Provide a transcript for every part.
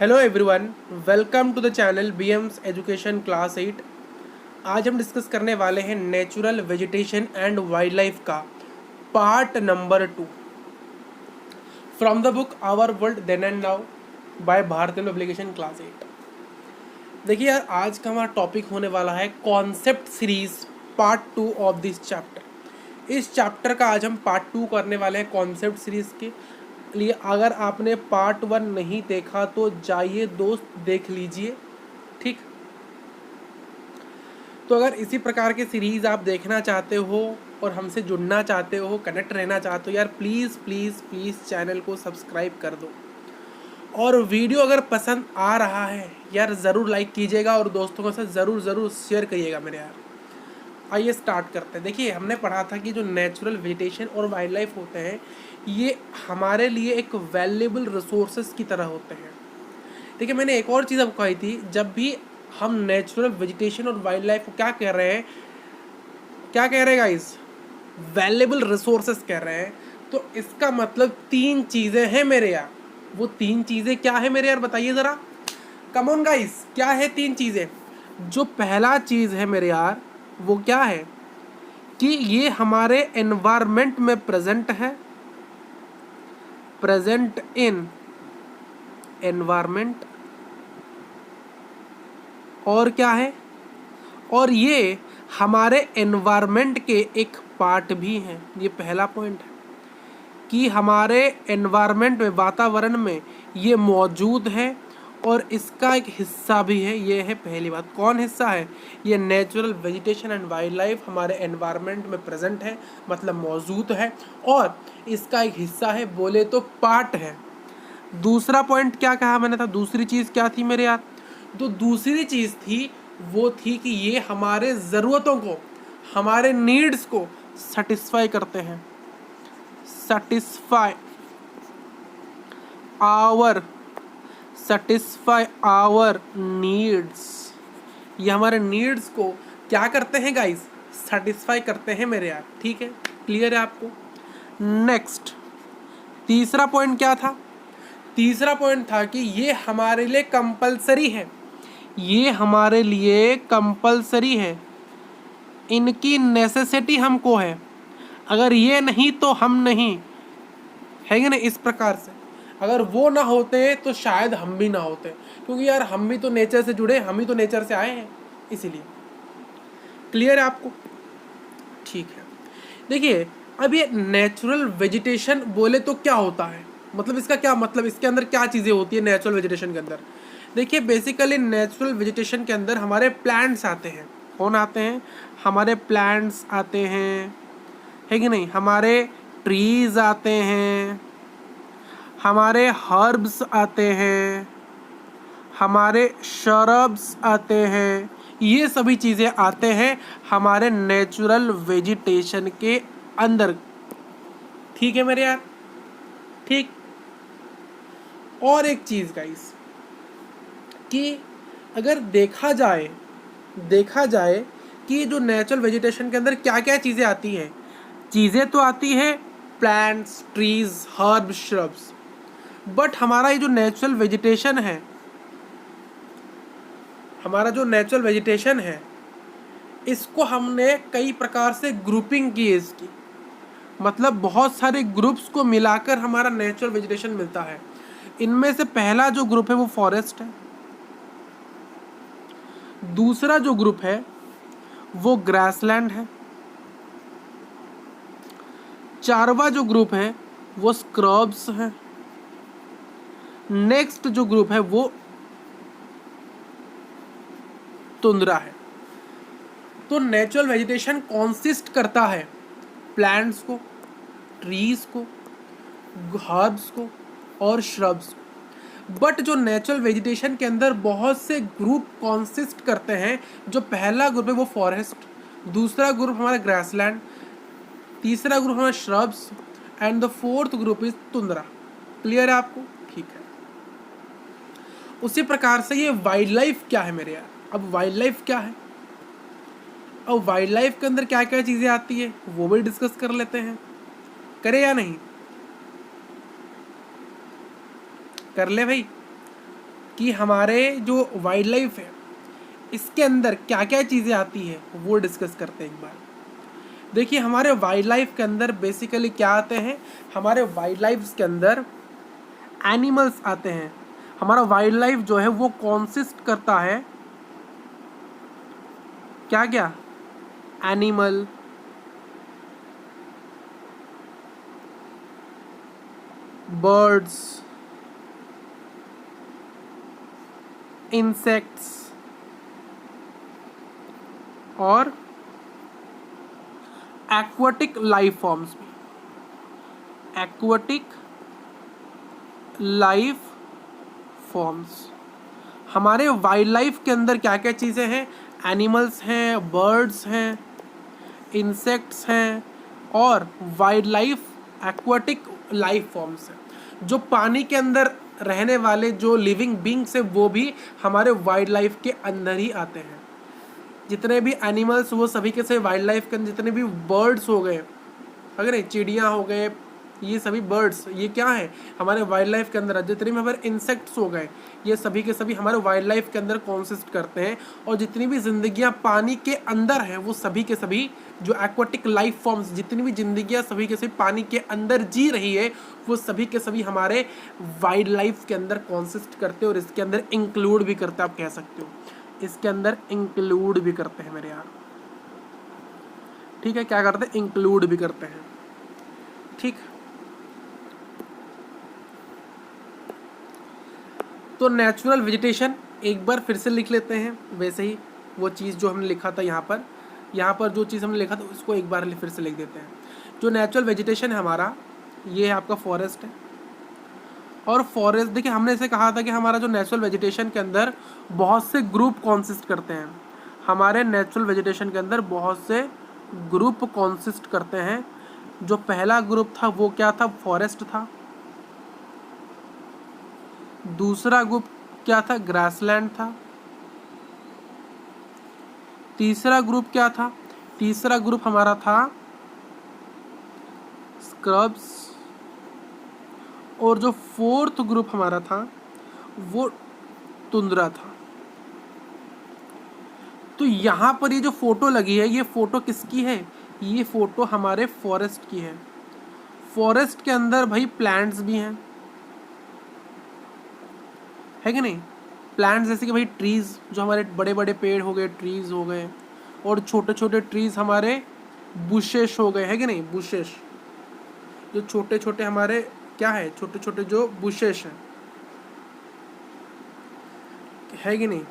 Hello everyone, welcome to the channel BMS education class 8। आज हम discuss करने वाले हैं natural vegetation and wildlife का part number 2 from the book our world then and now by Bharatiya publication class 8। देखिए यार, आज का हमारा टॉपिक होने वाला है concept series part 2 of this chapter. इस चैप्टर का आज हम पार्ट 2 करने वाले हैं कॉन्सेप्ट सीरीज के लिए। अगर आपने पार्ट 1 नहीं देखा तो जाइए दोस्त, देख लीजिए, ठीक। तो अगर इसी प्रकार के सीरीज़ आप देखना चाहते हो और हमसे जुड़ना चाहते हो, कनेक्ट रहना चाहते हो यार, प्लीज़ प्लीज़ प्लीज़ चैनल को सब्सक्राइब कर दो। और वीडियो अगर पसंद आ रहा है यार, ज़रूर लाइक कीजिएगा और दोस्तों के साथ ज़रूर शेयर करिएगा मेरे यार। आइए स्टार्ट करते हैं। देखिए, हमने पढ़ा था कि जो नेचुरल वेजिटेशन और वाइल्ड लाइफ होते हैं ये हमारे लिए एक वैल्यूएबल रिसोर्सेज की तरह होते हैं। देखिए, मैंने एक और चीज़ आपको कही थी, जब भी हम नेचुरल वेजिटेशन और वाइल्ड लाइफ को क्या कह रहे हैं गाइस, वैल्यूएबल रिसोर्सेज कह रहे हैं, तो इसका मतलब 3 चीज़ें हैं मेरे यार। वो 3 चीज़ें क्या है मेरे यार, बताइए ज़रा। कम ऑन गाइस, क्या है 3 चीज़ें? जो पहला चीज़ है मेरे यार वो क्या है कि ये हमारे एनवायरनमेंट में प्रेजेंट है, प्रेजेंट इन एनवायरनमेंट। और क्या है, और ये हमारे एनवायरनमेंट के एक पार्ट भी हैं। ये पहला पॉइंट है कि हमारे एनवायरनमेंट में, वातावरण में ये मौजूद है और इसका एक हिस्सा भी है। ये है पहली बात। कौन हिस्सा है? ये natural vegetation and wild life हमारे एनवायरनमेंट में प्रेजेंट है, मतलब मौजूद है और इसका एक हिस्सा है, बोले तो पार्ट है। दूसरा पॉइंट क्या कहा मैंने था? दूसरी चीज़ क्या थी मेरे यार? तो दूसरी चीज़ थी वो थी कि ये हमारे ज़रूरतों को, हमारे नीड्स को सेटिस्फाई करते हैं। satisfy our needs। ये हमारे नीड्स को क्या करते हैं गाइस? सेटिस्फाई करते हैं मेरे यार, ठीक है? क्लियर है आपको? नेक्स्ट, तीसरा पॉइंट क्या था? तीसरा पॉइंट था कि ये हमारे लिए कंपलसरी है। ये हमारे लिए कंपलसरी है, इनकी नेसेसिटी हमको है। अगर ये नहीं तो हम नहीं, है कि नहीं? इस प्रकार से अगर वो ना होते तो शायद हम भी ना होते, क्योंकि यार हम भी तो नेचर से जुड़े, हम ही तो नेचर से आए हैं, इसीलिए। क्लियर है आपको? ठीक है। देखिए, अब ये नेचुरल वेजिटेशन बोले तो क्या होता है, मतलब इसका क्या मतलब, इसके अंदर क्या चीज़ें होती है नेचुरल वेजिटेशन के अंदर? देखिए, बेसिकली नेचुरल वेजिटेशन के अंदर हमारे प्लांट्स आते हैं। कौन आते हैं? हमारे प्लांट्स आते हैं, है कि नहीं? हमारे ट्रीज आते हैं, हमारे हर्ब्स आते हैं, हमारे शरब्स आते हैं। ये सभी चीज़ें आते हैं हमारे नेचुरल वेजिटेशन के अंदर। ठीक है मेरे यार? ठीक। और एक चीज़ गाइस, कि अगर देखा जाए कि जो नेचुरल वेजिटेशन के अंदर क्या क्या चीज़ें आती हैं, चीज़ें तो आती हैं plants, trees, herb, shrubs, but हमारा ये जो नेचुरल वेजिटेशन है, इसको हमने कई प्रकार से ग्रुपिंग की है इसकी, मतलब बहुत सारे ग्रुप्स को मिलाकर हमारा नेचुरल वेजिटेशन मिलता है। इनमें से पहला जो ग्रुप है वो फॉरेस्ट है, दूसरा जो ग्रुप है वो ग्रासलैंड है, चारवा जो ग्रुप है वो स्क्रब्स है, नेक्स्ट जो ग्रुप है वो तुंद्रा है। तो नेचुरल वेजिटेशन कॉन्सिस्ट करता है प्लांट्स को, ट्रीज को, हर्ब्स को और श्रब्स को। बट जो नेचुरल वेजिटेशन के अंदर बहुत से ग्रुप कॉन्सिस्ट करते हैं। जो पहला ग्रुप है वो फॉरेस्ट, दूसरा ग्रुप हमारा ग्रासलैंड, तीसरा ग्रुप हमारा shrubs and the fourth group is tundra. Clear है आपको? ठीक है। उसी प्रकार से ये वाइल्ड लाइफ क्या है मेरे यार? अब वाइल्ड लाइफ क्या है, अब वाइल्ड लाइफ के अंदर क्या क्या चीज़ें आती है वो भी डिस्कस कर लेते हैं। करें या नहीं? कर ले भाई। कि हमारे जो वाइल्ड लाइफ है इसके अंदर क्या क्या चीज़ें आती है वो डिस्कस करते हैं एक बार। देखिए हमारे वाइल्ड लाइफ के अंदर बेसिकली क्या आते हैं, हमारे वाइल्ड लाइफ के अंदर एनिमल्स आते हैं। हमारा वाइल्ड लाइफ जो है वो कॉन्सिस्ट करता है क्या क्या, एनिमल, बर्ड्स, इंसेक्ट्स और एक्वाटिक लाइफ फॉर्म्स भी। एक्वाटिक लाइफ फॉर्म्स हमारे वाइल्ड लाइफ के अंदर क्या क्या चीज़ें हैं, एनिमल्स हैं, बर्ड्स हैं, इंसेक्ट्स हैं और wild life aquatic life forms हैं। जो पानी के अंदर रहने वाले जो लिविंग बींग्स हैं वो भी हमारे वाइल्ड लाइफ के अंदर ही आते हैं। जितने भी एनिमल्स वो सभी के सभी वाइल्ड लाइफ के अंदर, जितने भी बर्ड्स हो गए, अगर चिड़िया हो गए, ये सभी बर्ड्स ये क्या है हमारे वाइल्ड लाइफ के अंदर। जितने भी हमारे इंसेक्ट्स हो गए ये सभी के सभी हमारे वाइल्ड लाइफ के अंदर कॉन्सिस्ट करते हैं। और जितनी भी जिंदगियां पानी के अंदर हैं वो सभी के सभी जो एक्वाटिक लाइफ फॉर्म्स, जितनी भी जिंदगियां सभी के सभी पानी के अंदर जी रही है वो सभी के सभी हमारे वाइल्ड लाइफ के अंदर कॉन्सिस्ट करते हैं और इसके अंदर इंक्लूड भी करते हैं, आप कह सकते हो इसके अंदर इंक्लूड भी करते हैं मेरे यार। ठीक है, क्या करते हैं, इंक्लूड भी करते हैं। ठीक, तो नेचुरल वेजिटेशन एक बार फिर से लिख लेते हैं, वैसे ही वो चीज़ जो हमने लिखा था यहाँ पर जो चीज़ हमने लिखा था उसको एक बार फिर से लिख देते हैं। जो नेचुरल वेजिटेशन है हमारा, ये है आपका फॉरेस्ट है। और फॉरेस्ट देखिए हमने इसे कहा था कि हमारा जो नेचुरल वेजिटेशन के अंदर बहुत से ग्रुप कॉन्सिस्ट करते हैं। हमारे नेचुरल वेजिटेशन के अंदर बहुत से ग्रुप कॉन्सिस्ट करते हैं। जो पहला ग्रुप था वो क्या था, फॉरेस्ट था। दूसरा ग्रुप क्या था, ग्रासलैंड था। तीसरा ग्रुप क्या था, तीसरा ग्रुप हमारा था स्क्रब्स। और जो फोर्थ ग्रुप हमारा था वो टुंड्रा था। तो यहाँ पर ये जो फोटो लगी है ये फोटो किसकी है, ये फोटो हमारे फॉरेस्ट की है। फॉरेस्ट के अंदर भाई प्लांट्स भी हैं, है कि नहीं। प्लांट्स जैसे कि भाई ट्रीज, जो हमारे बड़े बड़े पेड़ हो गए, ट्रीज हो गए, और छोटे छोटे ट्रीज हमारे बुशेस हो गए, है कि नहीं। बुशेस जो छोटे छोटे हमारे क्या है, छोटे छोटे जो बुशेस हैं, है कि नहीं।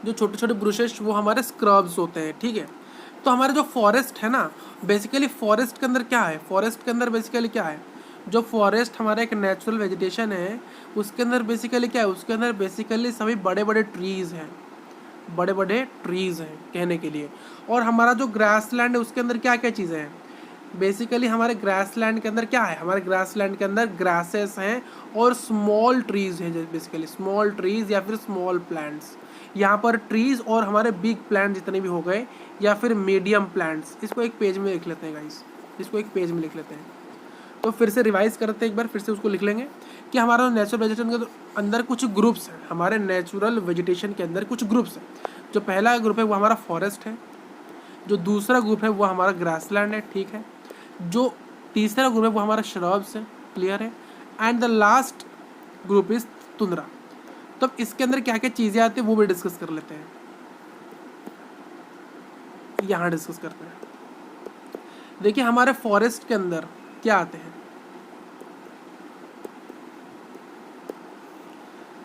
जो छोटे छोटे ब्रुशेस वो हमारे स्क्रब्स होते हैं, ठीक है। तो हमारे जो फॉरेस्ट है ना, बेसिकली फॉरेस्ट के अंदर क्या है, फॉरेस्ट के अंदर बेसिकली क्या है, जो फॉरेस्ट हमारा एक नेचुरल वेजिटेशन है उसके अंदर बेसिकली क्या है, उसके अंदर बेसिकली सभी बड़े बड़े ट्रीज़ हैं, बड़े बड़े ट्रीज़ हैं कहने के लिए। और हमारा जो ग्रासलैंड है उसके अंदर क्या क्या चीज़ें हैं, बेसिकली हमारे ग्रासलैंड के अंदर क्या है, हमारे ग्रासलैंड के अंदर ग्रासेस हैं और स्मॉल ट्रीज़ हैं, बेसिकली स्मॉल ट्रीज़ या फिर स्मॉल प्लांट्स। यहाँ पर ट्रीज़ और हमारे बिग प्लांट जितने भी हो गए या फिर मीडियम प्लांट्स। इसको एक पेज में लिख लेते हैं गाइस, इसको एक पेज में लिख लेते हैं। तो फिर से रिवाइज करते हैं एक बार, फिर से उसको लिख लेंगे कि हमारा नेचुरल वेजिटेशन के अंदर कुछ ग्रुप्स हैं। हमारे नेचुरल वेजिटेशन के अंदर कुछ ग्रुप्स हैं। जो पहला ग्रुप है वो हमारा फॉरेस्ट है, जो दूसरा ग्रुप है वो हमारा ग्रासलैंड है, ठीक है। जो तीसरा ग्रुप है वो हमारा श्रब्स है, क्लियर है। And the last group is tundra. तो अब इसके अंदर क्या क्या चीज़ें आती है वो भी डिस्कस कर लेते हैं, यहाँ डिस्कस करते हैं। देखिए हमारे फॉरेस्ट के अंदर क्या आते हैं,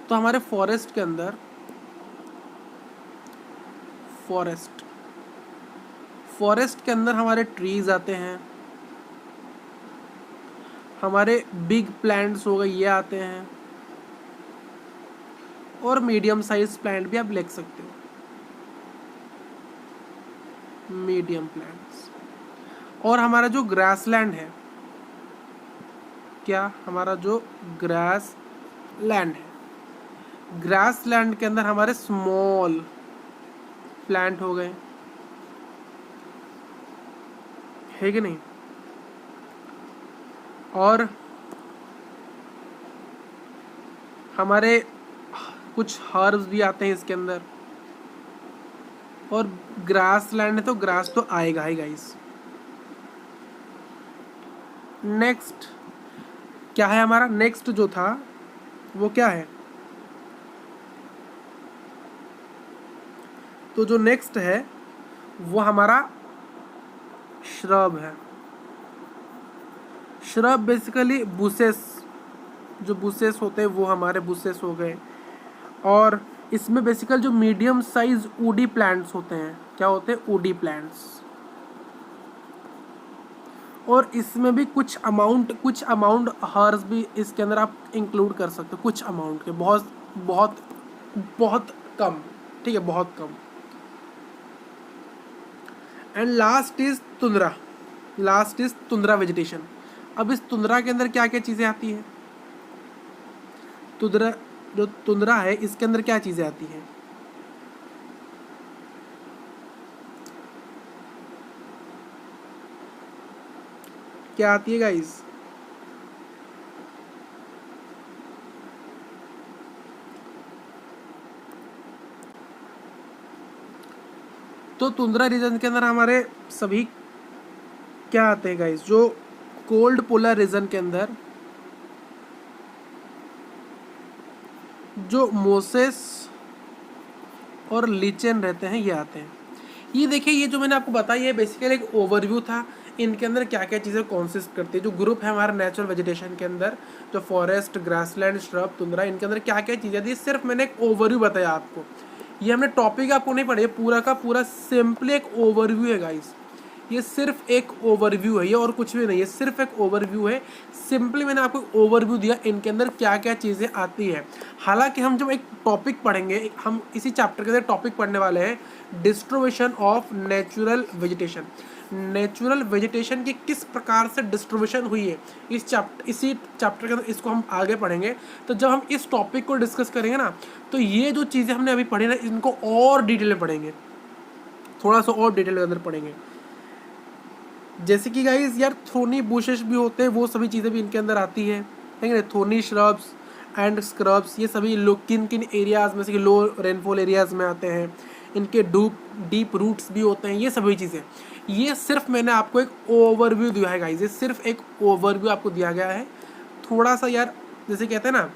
तो हमारे फॉरेस्ट के अंदर फॉरेस्ट के अंदर हमारे ट्रीज आते हैं, हमारे बिग प्लांट्स हो गए ये आते हैं, और मीडियम साइज प्लांट भी आप लिख सकते हो, मीडियम प्लांट्स। और हमारा जो ग्रासलैंड है, क्या हमारा जो ग्रास लैंड है, ग्रास लैंड के अंदर हमारे स्मॉल प्लांट हो गए, है कि नहीं। और हमारे कुछ हर्ब्स भी आते हैं इसके अंदर, और ग्रास लैंड है तो ग्रास तो आएगा ही गाइस। नेक्स्ट क्या है हमारा, नेक्स्ट जो था वो क्या है, तो जो नेक्स्ट है वो हमारा श्रब है। श्रब बेसिकली बुसेस, जो बुसेस होते हैं वो हमारे बुसेस हो गए। और इसमें बेसिकल जो मीडियम साइज वुडी प्लांट्स होते हैं, क्या होते हैं, वुडी प्लांट्स। और इसमें भी कुछ अमाउंट हर्ब्स भी इसके अंदर आप इंक्लूड कर सकते हो, कुछ अमाउंट के, बहुत बहुत बहुत कम, ठीक है, बहुत कम। And last is tundra, last is tundra vegetation. अब इस तुंद्रा के अंदर क्या क्या चीज़ें आती हैं, तुंद्रा, जो तुंद्रा है इसके अंदर क्या चीज़ें आती हैं, क्या आती है गाइस, तो तुंद्रा रीजन के अंदर हमारे सभी क्या आते हैं गाइस, जो कोल्ड पोलर रीजन के अंदर जो मोसेस और लीचेन रहते हैं ये आते हैं। ये देखिए, ये जो मैंने आपको बताया ये बेसिकली एक ओवरव्यू था, इनके अंदर क्या क्या चीज़ें कॉन्सिस्ट करती है। जो ग्रुप है हमारा नेचुरल वेजिटेशन के अंदर, जो फॉरेस्ट, ग्रासलैंड, श्रब, तुंद्रा, इनके अंदर क्या क्या चीज़ें थी, सिर्फ मैंने एक ओवरव्यू बताया आपको। ये हमने टॉपिक आपको नहीं पढ़े, पूरा का पूरा सिंपली एक ओवरव्यू है गाइस। ये सिर्फ एक ओवरव्यू है, ये और कुछ भी नहीं है, सिर्फ एक ओवरव्यू है। सिंपली मैंने आपको ओवरव्यू दिया इनके अंदर क्या क्या चीज़ें आती है। हालांकि हम जब एक टॉपिक पढ़ेंगे, हम इसी चैप्टर के अंदर टॉपिक पढ़ने वाले हैं, distribution of natural vegetation. Natural vegetation की किस प्रकार से डिस्ट्रीब्यूशन हुई है इसी चैप्टर के अंदर, इसको हम आगे पढ़ेंगे। तो जब हम इस टॉपिक को डिस्कस करेंगे ना, तो ये जो चीज़ें हमने अभी पढ़ी ना, इनको और डिटेल में पढ़ेंगे, थोड़ा सा और डिटेल के अंदर पढ़ेंगे। जैसे कि गाइस यार थोनी बुशेस भी होते हैं, वो सभी चीज़ें भी इनके अंदर आती है, ठीक है। थोनी श्रब्स एंड स्क्रब्स, ये सभी लोग किन किन एरियाज़ में से कि लो रेनफॉल एरियाज़ में आते हैं, इनके डीप रूट्स भी होते हैं, ये सभी चीज़ें। ये सिर्फ मैंने आपको एक ओवरव्यू दिया है गाइस, ये सिर्फ एक ओवरव्यू आपको दिया गया है। थोड़ा सा यार जैसे कहते हैं ना,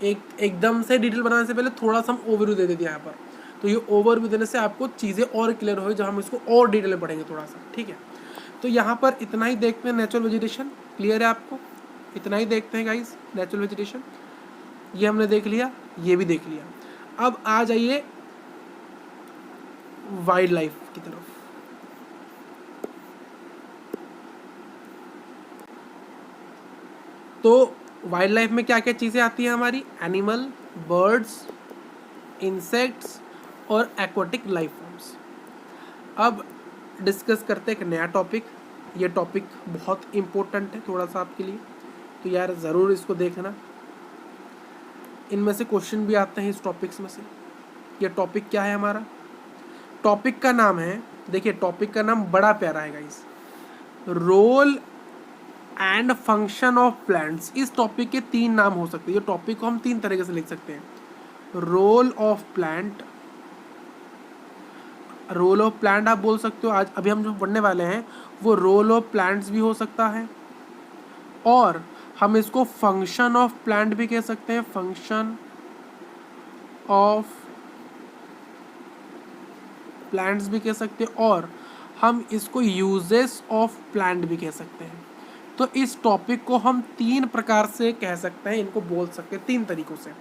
एकदम से डिटेल बनाने से पहले थोड़ा सा हम ओवरव्यू दे देते हैं यहाँ पर। तो ये ओवरव्यू देने से आपको चीज़ें और क्लियर हो, जब हम इसको और डिटेल में पढ़ेंगे थोड़ा सा, ठीक है। तो यहाँ पर इतना ही देखते हैं, नेचुरल वेजिटेशन क्लियर है आपको, इतना ही देखते हैं गाइस नेचुरल वेजिटेशन। ये हमने देख लिया, ये भी देख लिया। अब आ जाइए वाइल्ड लाइफ की तरफ। तो वाइल्ड लाइफ में क्या क्या चीज़ें आती हैं हमारी, एनिमल, बर्ड्स, इंसेक्ट्स और एक्वाटिक लाइफ फॉर्म्स। अब डिस्कस करते हैं एक नया टॉपिक। ये टॉपिक बहुत इम्पोर्टेंट है थोड़ा सा आपके लिए, तो यार ज़रूर इसको देखना, इनमें से क्वेश्चन भी आते हैं इस टॉपिक्स में से। ये टॉपिक क्या है हमारा, टॉपिक का नाम है, देखिए टॉपिक का नाम बड़ा प्यारा है guys, role and function of plants. इस टॉपिक के 3 नाम हो सकते हैं, ये टॉपिक को हम 3 तरीके से लिख सकते हैं। Role of plant, role of plant आप बोल सकते हो, आज अभी हम जो पढ़ने वाले हैं वो रोल ऑफ प्लांट्स भी हो सकता है, और हम इसको फंक्शन ऑफ प्लांट भी कह सकते हैं, फंक्शन ऑफ प्लांट्स भी कह सकते हैं, और हम इसको यूजेस ऑफ प्लांट भी कह सकते हैं। तो इस टॉपिक को हम 3 प्रकार से कह सकते हैं, इनको बोल सकते हैं 3 तरीकों से।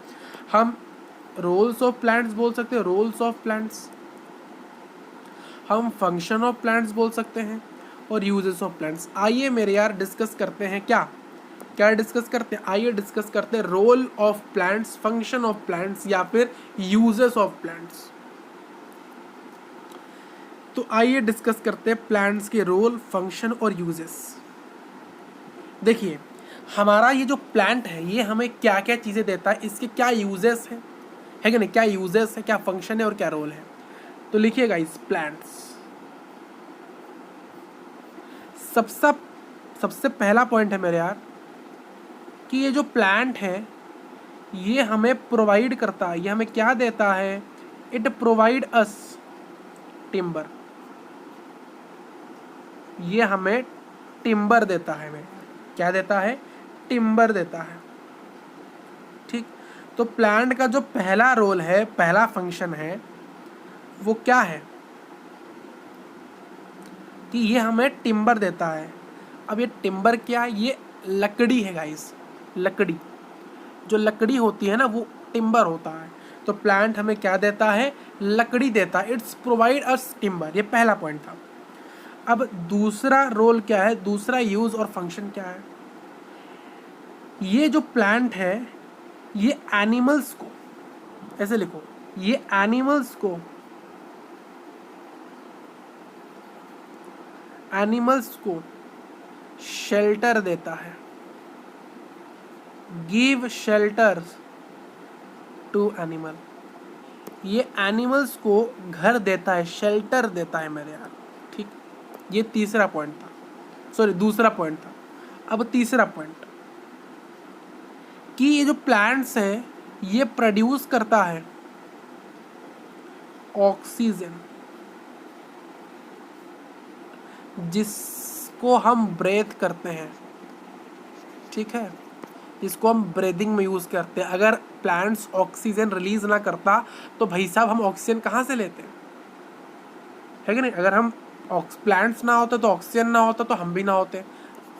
हम रोल्स ऑफ प्लांट्स बोल सकते हैं, रोल्स ऑफ प्लांट्स, हम फंक्शन ऑफ प्लांट्स बोल सकते हैं, और यूजेस ऑफ प्लांट्स। आइए मेरे यार डिस्कस करते हैं, क्या क्या डिस्कस करते हैं, आइए डिस्कस करते हैं role of plants, function of plants या फिर यूजेस ऑफ प्लांट्स। तो आइए डिस्कस करते हैं प्लांट्स के रोल, फंक्शन और यूजेस। देखिए हमारा ये जो प्लांट है ये हमें क्या क्या चीज़ें देता है, इसके क्या यूजेस हैं, है कि नहीं, क्या यूजेस है, क्या फंक्शन है और क्या रोल है। तो लिखिएगा इस प्लांट्स, सबसे पहला पॉइंट है मेरे यार कि ये जो प्लांट है ये हमें प्रोवाइड करता है, ये हमें क्या देता है, इट प्रोवाइड अस टिम्बर, ये हमें टिम्बर देता है, हमें क्या देता है, टिम्बर देता है। ठीक, तो प्लांट का जो पहला रोल है, पहला फंक्शन है, वो क्या है कि ये हमें टिम्बर देता है। अब ये टिम्बर क्या है, ये लकड़ी है गाइस, लकड़ी, जो लकड़ी होती है ना वो टिम्बर होता है। तो प्लांट हमें क्या देता है, लकड़ी देता है, इट्स प्रोवाइड अस टिम्बर, ये पहला पॉइंट था। अब दूसरा रोल क्या है, दूसरा यूज और फंक्शन क्या है, ये जो प्लांट है ये एनिमल्स को, ऐसे लिखो, ये एनिमल्स को शेल्टर देता है, गिव शेल्टर टू एनिमल, ये एनिमल्स को घर देता है, शेल्टर देता है मेरे यार। ठीक, ये तीसरा पॉइंट था, सॉरी दूसरा पॉइंट था। अब तीसरा पॉइंट कि ये जो प्लांट्स हैं ये प्रोड्यूस करता है ऑक्सीजन, जिसको हम ब्रेथ करते हैं। ठीक है, जिसको हम ब्रीदिंग में यूज़ करते हैं। अगर प्लांट्स ऑक्सीजन रिलीज ना करता तो भाई साहब हम ऑक्सीजन कहाँ से लेते, है कि नहीं। अगर हम प्लांट्स ना होते तो ऑक्सीजन ना होता, तो हम भी ना होते,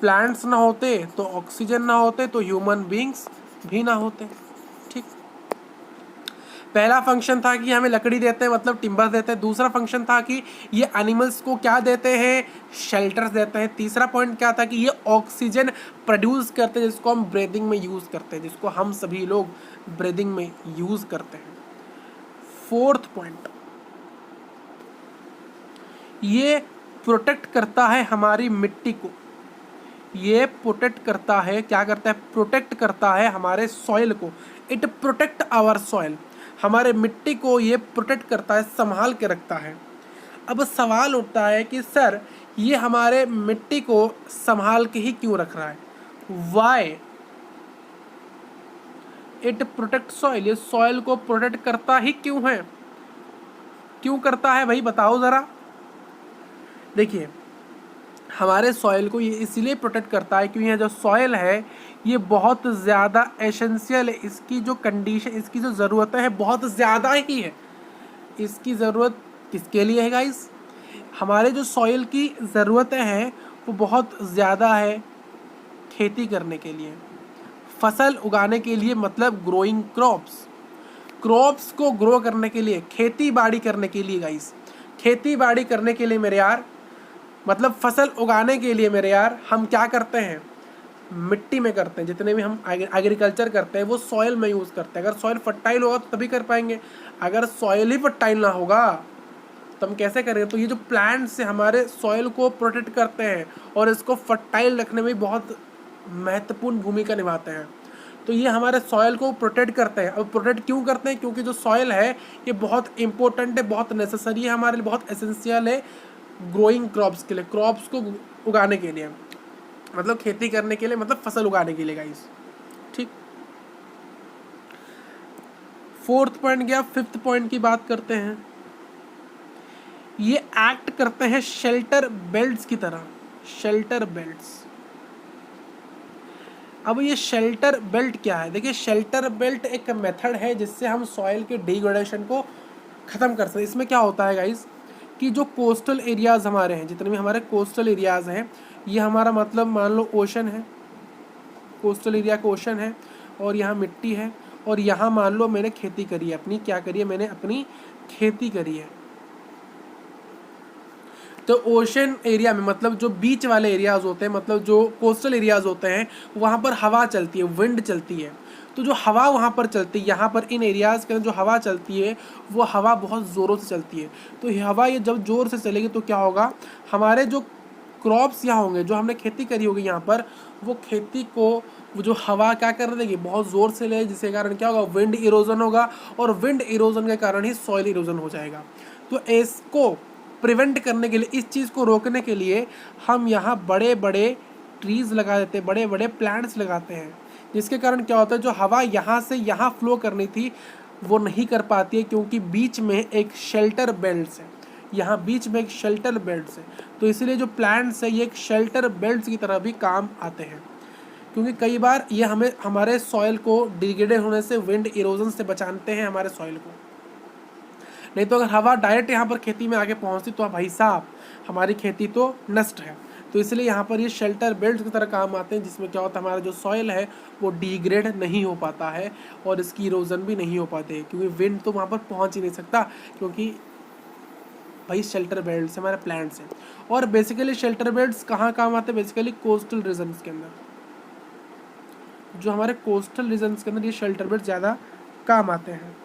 प्लांट्स ना होते तो ऑक्सीजन ना होते, तो ह्यूमन बींग्स भी ना होते। ठीक, पहला फंक्शन था कि हमें लकड़ी देते हैं, मतलब टिम्बर देते हैं। दूसरा फंक्शन था कि ये एनिमल्स को क्या देते हैं, शेल्टर्स देते हैं। तीसरा पॉइंट क्या था कि ये ऑक्सीजन प्रोड्यूस करते हैं, जिसको हम ब्रीदिंग में यूज़ करते हैं, जिसको हम सभी लोग ब्रीदिंग में यूज़ करते हैं। फोर्थ पॉइंट, ये प्रोटेक्ट करता है हमारी मिट्टी को, ये प्रोटेक्ट करता है, क्या करता है, प्रोटेक्ट करता है हमारे सॉइल को, इट प्रोटेक्ट आवर सॉइल, हमारे मिट्टी को ये प्रोटेक्ट करता है, संभाल के रखता है। अब सवाल उठता है कि सर ये हमारे मिट्टी को संभाल के ही क्यों रख रहा है, वाई इट प्रोटेक्ट सॉइल, ये सॉइल को प्रोटेक्ट करता ही क्यों है, क्यों करता है भाई बताओ ज़रा। देखिए, हमारे सॉइल को ये इसलिए प्रोटेक्ट करता है क्योंकि ये जो सॉइल है ये बहुत ज़्यादा एसेंशियल है, इसकी जो कंडीशन, इसकी जो ज़रूरतें हैं बहुत ज़्यादा ही है। इसकी ज़रूरत किसके लिए है गाइस, हमारे जो सॉइल की ज़रूरतें हैं वो बहुत ज़्यादा है खेती करने के लिए, फसल उगाने के लिए, मतलब ग्रोइंग क्रॉप्स को ग्रो करने के लिए, खेती बाड़ी करने के लिए गाइस, खेती बाड़ी करने के लिए मेरे यार, मतलब फसल उगाने के लिए मेरे यार, हम क्या करते हैं, मिट्टी में करते हैं। जितने भी हम एग्रीकल्चर करते हैं वो सॉइल में यूज़ करते हैं। अगर सॉइल फर्टाइल होगा तो तभी कर पाएंगे, अगर सॉइल ही फर्टाइल ना होगा तो हम कैसे करेंगे। तो ये जो प्लांट्स से हमारे सॉइल को प्रोटेक्ट करते हैं और इसको फर्टाइल रखने में बहुत महत्वपूर्ण भूमिका निभाते हैं। तो ये हमारे सॉइल को प्रोटेक्ट करते हैं। अब प्रोटेक्ट क्यों करते हैं, क्योंकि जो सॉइल है ये बहुत इंपॉर्टेंट है, बहुत नेसेसरी है हमारे लिए, बहुत एसेंशियल है ग्रोइंग क्रॉप्स के लिए, क्रॉप्स को उगाने के लिए, मतलब खेती करने के लिए, मतलब फसल उगाने के लिए गाइस। ठीक, फोर्थ पॉइंट गया। फिफ्थ पॉइंट की बात करते हैं। ये एक्ट करते हैं शेल्टर बेल्ट्स की तरह, शेल्टर बेल्ट्स। अब ये शेल्टर बेल्ट क्या है, देखिए शेल्टर बेल्ट एक मेथड है जिससे हम सॉइल के डिग्रेडेशन को ख़त्म कर सकते हैं। इसमें क्या होता है गाइस कि जो कोस्टल एरियाज़ हमारे हैं, जितने भी हमारे कोस्टल एरियाज़ हैं, ये हमारा मतलब मान लो ओशन है, कोस्टल एरिया का ओशन है, और यहाँ मिट्टी है, और यहाँ मान लो मैंने खेती करी है अपनी, क्या करी है, मैंने अपनी खेती करी है। तो ओशन एरिया में, मतलब जो बीच वाले एरियाज़ होते हैं, मतलब जो कोस्टल एरियाज़ होते हैं, वहाँ पर हवा चलती है, विंड चलती है। तो जो हवा वहाँ पर चलती है, यहाँ पर इन एरियाज़ के अंदर जो हवा चलती है वो हवा बहुत ज़ोरों से चलती है। तो हवा ये जब ज़ोर से चलेगी तो क्या होगा, हमारे जो क्रॉप्स यहाँ होंगे, जो हमने खेती करी होगी यहाँ पर, वो खेती को वो जो हवा क्या कर देगी, बहुत ज़ोर से ले, जिसके कारण क्या होगा, विंड इरोजन होगा, और विंड इरोजन के कारण ही सॉइल इरोजन हो जाएगा। तो इसको प्रिवेंट करने के लिए, इस चीज़ को रोकने के लिए हम यहाँ बड़े बड़े ट्रीज़ लगा देते हैं, बड़े बड़े प्लांट्स लगाते हैं, जिसके कारण क्या होता है, जो हवा यहाँ से यहाँ फ्लो करनी थी वो नहीं कर पाती है, क्योंकि बीच में एक शेल्टर बेल्ट है, यहाँ बीच में एक शेल्टर बेल्ट है। तो इसीलिए जो प्लांट्स है ये एक शेल्टर बेल्ट की तरह भी काम आते हैं, क्योंकि कई बार ये हमें हमारे सॉइल को डिग्रेडेड होने से, विंड इरोजन से बचाते हैं हमारे सॉइल को। नहीं तो अगर हवा डायरेक्ट यहाँ पर खेती में आके पहुँचती तो भाई साहब हमारी खेती तो नष्ट है। तो इसलिए यहाँ पर ये शेल्टर बेल्ट की तरह काम आते हैं, जिसमें क्या होता है, हमारा जो सॉइल है वो डिग्रेड नहीं हो पाता है और इसकी इरोजन भी नहीं हो पाते है, क्योंकि विंड तो वहाँ पर पहुँच ही नहीं सकता, क्योंकि भाई शेल्टर बेल्ट हमारे प्लांट्स हैं। और बेसिकली शेल्टर बेल्ट्स कहाँ काम आते हैं, बेसिकली कोस्टल रीजन्स के अंदर, जो हमारे कोस्टल रीजन्स के अंदर ये शेल्टर बेल्ट ज़्यादा काम आते हैं।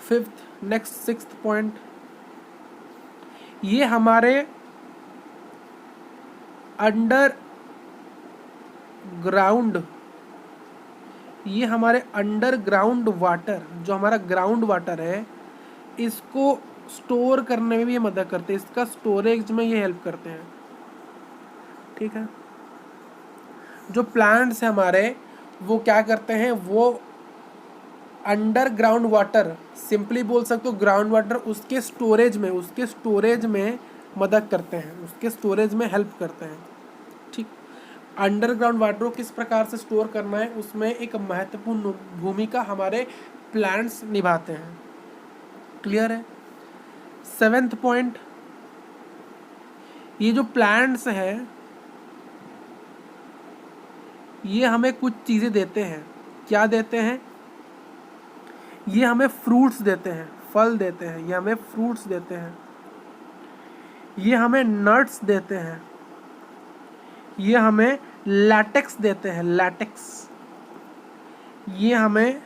फिफ्थ नेक्स्ट सिक्स्थ पॉइंट, ये हमारे अंडर ग्राउंड, ये हमारे अंडरग्राउंड वाटर, जो हमारा ग्राउंड वाटर है इसको स्टोर करने में भी ये मदद करते हैं, इसका स्टोरेज में ये हेल्प करते हैं। ठीक है, जो प्लांट्स हैं हमारे वो क्या करते हैं, वो अंडरग्राउंड वाटर, सिंपली बोल सकते हो ग्राउंड वाटर, उसके स्टोरेज में मदद करते हैं, उसके स्टोरेज में हेल्प करते हैं। ठीक, अंडरग्राउंड वाटर को किस प्रकार से स्टोर करना है उसमें एक महत्वपूर्ण भूमिका हमारे प्लांट्स निभाते हैं। क्लियर है। सेवेंथ पॉइंट, ये जो प्लांट्स हैं ये हमें कुछ चीज़ें देते हैं। क्या देते हैं, ये हमें फ्रूट्स देते हैं, फल देते हैं, ये हमें फ्रूट्स देते हैं, ये हमें नट्स देते हैं, ये हमें लैटेक्स देते हैं, लैटेक्स, ये हमें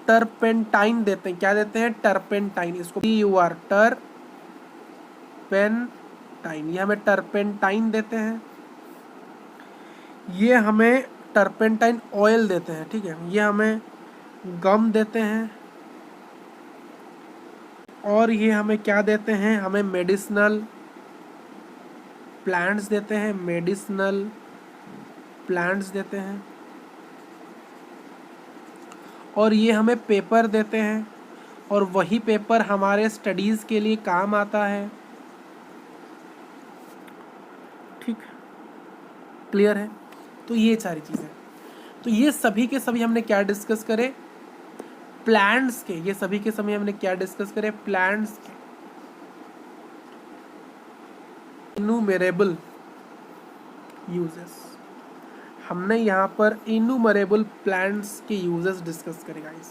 टर्पेंटाइन देते हैं। क्या देते हैं, टर्पेंटाइन, इसको TUR टर्पेंटाइन, ये हमें टर्पेंटाइन देते हैं, ये हमें टर्पेंटाइन ऑयल देते हैं। ठीक है, ये हमें गम देते हैं, और ये हमें क्या देते हैं, हमें मेडिसिनल प्लांट्स देते हैं, मेडिसिनल प्लांट्स देते हैं, और ये हमें पेपर देते हैं, और वही पेपर हमारे स्टडीज़ के लिए काम आता है। ठीक, क्लियर है। तो ये सारी चीज़ें, तो ये सभी के सभी हमने क्या डिस्कस करे, प्लांट्स के, ये सभी के सभी हमने क्या डिस्कस करे, प्लांट्स के इन्यूमरेबल यूजेस। हमने यहाँ पर इन्यूमरेबल प्लांट्स के यूजेस डिस्कस करे गाइस,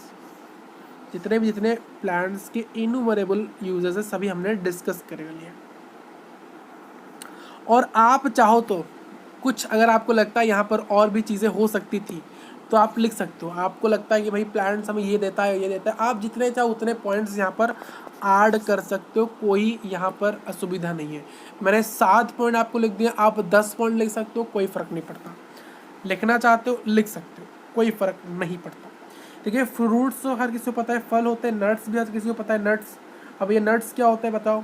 जितने प्लांट्स के इन्यूमरेबल यूजेस है सभी हमने डिस्कस करे लिए। और आप चाहो तो कुछ, अगर आपको लगता है यहाँ पर और भी चीज़ें हो सकती थी तो आप लिख सकते हो। आपको लगता है कि भाई प्लांट्स हमें ये देता है, ये देता है, आप जितने चाहो उतने पॉइंट्स यहाँ पर ऐड कर सकते हो, कोई यहाँ पर असुविधा नहीं है। मैंने 7 पॉइंट आपको लिख दिया, आप 10 पॉइंट लिख सकते हो, कोई फ़र्क नहीं पड़ता। लिखना चाहते हो लिख सकते हो, कोई फ़र्क नहीं पड़ता। देखिए फ्रूट्स तो हर किसी को पता है, फल होते हैं, नट्स भी हर किसी को पता है, नट्स। अब ये नट्स क्या होता है बताओ,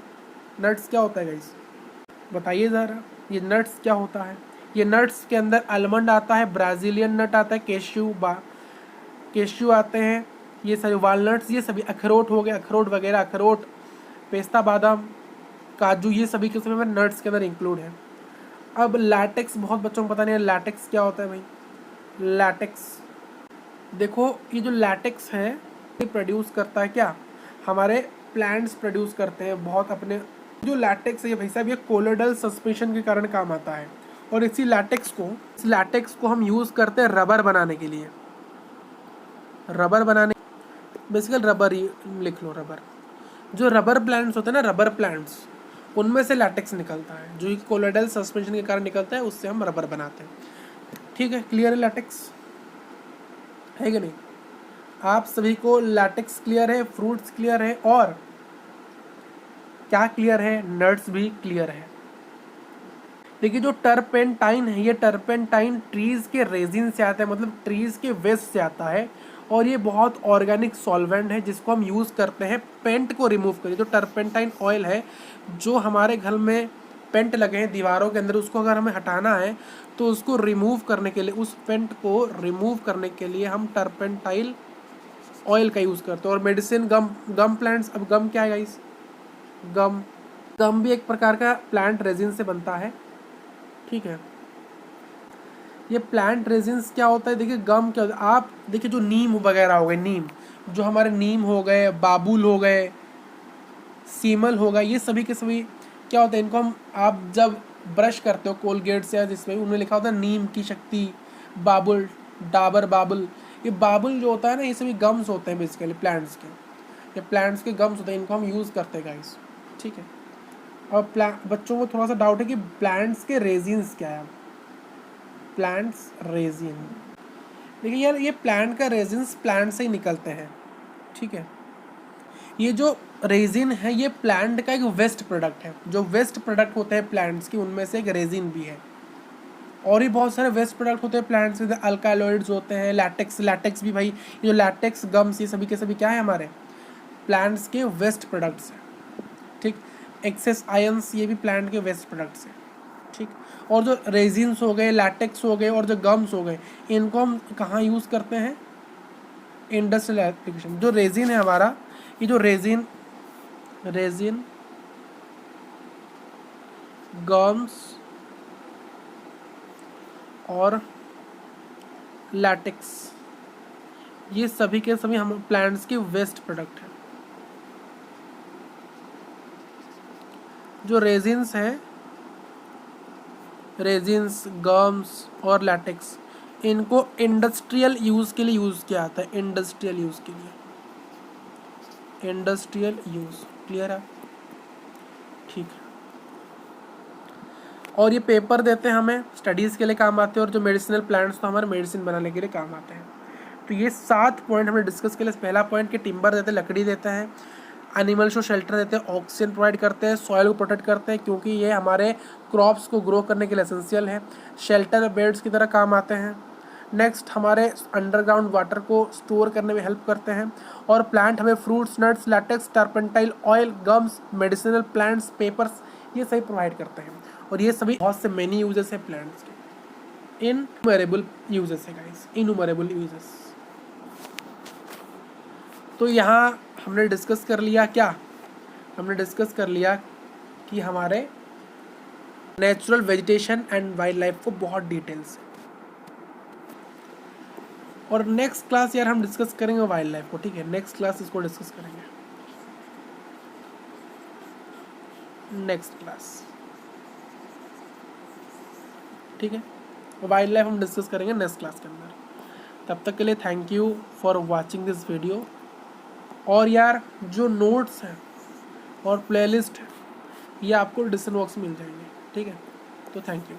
नट्स क्या होता है गाइस, बताइए ज़रा, ये नट्स क्या होता है। ये नट्स के अंदर आलमंड आता है, ब्राज़ीलियन नट आता है, केश्यू आते हैं, ये सभी वालनट्स, ये सभी अखरोट हो गए, अखरोट वगैरह, अखरोट, पेस्ता बादाम, काजू, ये सभी के सभी में नट्स के अंदर इंक्लूड है। अब लैटेक्स, बहुत बच्चों को पता नहीं है लैटेक्स क्या होता है भाई। लैटेक्स, देखो ये जो लैटेक्स है ये प्रोड्यूस करता है क्या, हमारे प्लांट्स प्रोड्यूस करते हैं बहुत अपने। जो लैटेक्स है ये भाई साहब ये कोलोइडल सस्पेंशन के कारण काम आता है, और इस लैटेक्स को हम यूज़ करते हैं रबर बनाने के लिए। रबर बनाने, बेसिकली रबर ही लिख लो, रबर। जो रबर प्लांट्स होते हैं ना, रबर प्लांट्स, उनमें से लैटेक्स निकलता है, जो कोलोइडल सस्पेंशन के कारण निकलता है, उससे हम रबर बनाते हैं। ठीक है, क्लियर है लैटेक्स, है कि नहीं। आप सभी को लैटेक्स क्लियर है, फ्रूट्स क्लियर है, और क्या क्लियर है, नट्स भी क्लियर है। देखिए जो टर्पेंटाइन है, ये टर्पेंटाइन ट्रीज़ के रेजिन से आता है, मतलब ट्रीज़ के वेस्ट से आता है, और ये बहुत ऑर्गेनिक सॉल्वेंट है जिसको हम यूज़ करते हैं पेंट को रिमूव करिए। जो टर्पेंटाइन ऑयल है जो हमारे घर में पेंट लगे हैं दीवारों के अंदर, उसको अगर हमें हटाना है तो उसको रिमूव करने के लिए, उस पेंट को रिमूव करने के लिए हम टर्पेंटाइल ऑयल का यूज़ करते हैं। और मेडिसिन गम प्लांट्स, अब गम क्या है गाइस? गम भी एक प्रकार का प्लांट रेजिन से बनता है, ठीक है। ये प्लांट रेजिन्स क्या होता है, देखिए गम क्या होता है, आप देखिए जो नीम वगैरह हो गए, नीम जो हमारे नीम हो गए, बाबुल हो गए, सीमल हो गए, ये सभी के सभी क्या होता है, इनको हम आप जब ब्रश करते हो कोलगेट से या जिसमें, उनमें लिखा होता है नीम की शक्ति, बाबुल, डाबर बाबुल। ये बाबुल जो होता है ना, ये सभी गम्स होते हैं बेसिकली प्लांट्स के, ये प्लांट्स के गम्स होते हैं, इनको हम यूज़ करते हैं गाइस, ठीक है। और बच्चों को थोड़ा सा डाउट है कि प्लांट्स के रेजिन्स क्या है। प्लांट्स रेजिन, देखिए यार ये प्लांट का रेजिन्स प्लांट से ही निकलते हैं, ठीक है। ये जो रेजिन है ये प्लांट का एक वेस्ट प्रोडक्ट है, जो वेस्ट प्रोडक्ट होते हैं प्लांट्स की उनमें से एक रेजिन भी है। और भी बहुत सारे वेस्ट प्रोडक्ट होते हैं प्लांट्स में, अल्कालॉइड्स होते हैं, लैटेक्स भी भाई, ये जो लैटेक्स गम्स ये सभी के सभी क्या है हमारे प्लांट्स के वेस्ट प्रोडक्ट्स हैं, ठीक। एक्सेस आयंस ये भी प्लांट के वेस्ट प्रोडक्ट्स हैं, ठीक। और जो रेजिन्स हो गए, लैटेक्स हो गए और जो गम्स हो गए, इनको हम कहाँ यूज़ करते हैं? Industrial application. जो रेजिन है हमारा, ये जो रेजिन गम्स और लैटेक्स ये सभी के सभी हम प्लांट्स के वेस्ट प्रोडक्ट हैं। जो रेजिन्स हैं, रेजिन्स, गम्स और लैटेक्स, इनको इंडस्ट्रियल यूज़ के लिए यूज़ किया जाता है, इंडस्ट्रियल यूज़ के लिए, इंडस्ट्रियल यूज़, क्लियर है, ठीक है। और ये पेपर देते हैं हमें, स्टडीज़ के लिए काम आते हैं, और जो मेडिसिनल प्लांट्स तो हमारे मेडिसिन बनाने के लिए काम आते हैं। तो ये 7 पॉइंट हमने डिस्कस के लिए। पहला पॉइंट कि टिम्बर देते हैं, लकड़ी देते हैं, एनिमल्स को शेल्टर देते हैं, ऑक्सीजन प्रोवाइड करते हैं, सॉइल को प्रोटेक्ट करते हैं क्योंकि ये हमारे क्रॉप्स को ग्रो करने के लिए एसेंशियल है, शेल्टर बेड्स की तरह काम आते हैं। नेक्स्ट हमारे अंडरग्राउंड वाटर को स्टोर करने में हेल्प करते हैं। और प्लांट हमें fruits, nuts, latex, टर्पेंटाइल oil, gums, medicinal plants, papers ये सभी प्रोवाइड करते हैं। और ये सभी बहुत से मेनी यूजेस हैं प्लांट्स के, इननुमरेबल यूजेस है गाइस, इननुमरेबल यूजेस। तो यहाँ हमने डिस्कस कर लिया, क्या हमने डिस्कस कर लिया कि हमारे natural vegetation and wild life को बहुत डिटेल से। और नेक्स्ट क्लास यार हम डिस्कस करेंगे वाइल्ड लाइफ को, ठीक है। नेक्स्ट क्लास इसको डिस्कस करेंगे, नेक्स्ट क्लास, ठीक है। वाइल्ड लाइफ हम डिस्कस करेंगे नेक्स्ट क्लास के अंदर। तब तक के लिए thank you for watching this video. और यार जो नोट्स हैं और प्लेलिस्ट है ये आपको डिस्क्रिप्शन बॉक्स में मिल जाएंगे, ठीक है। तो थैंक यू।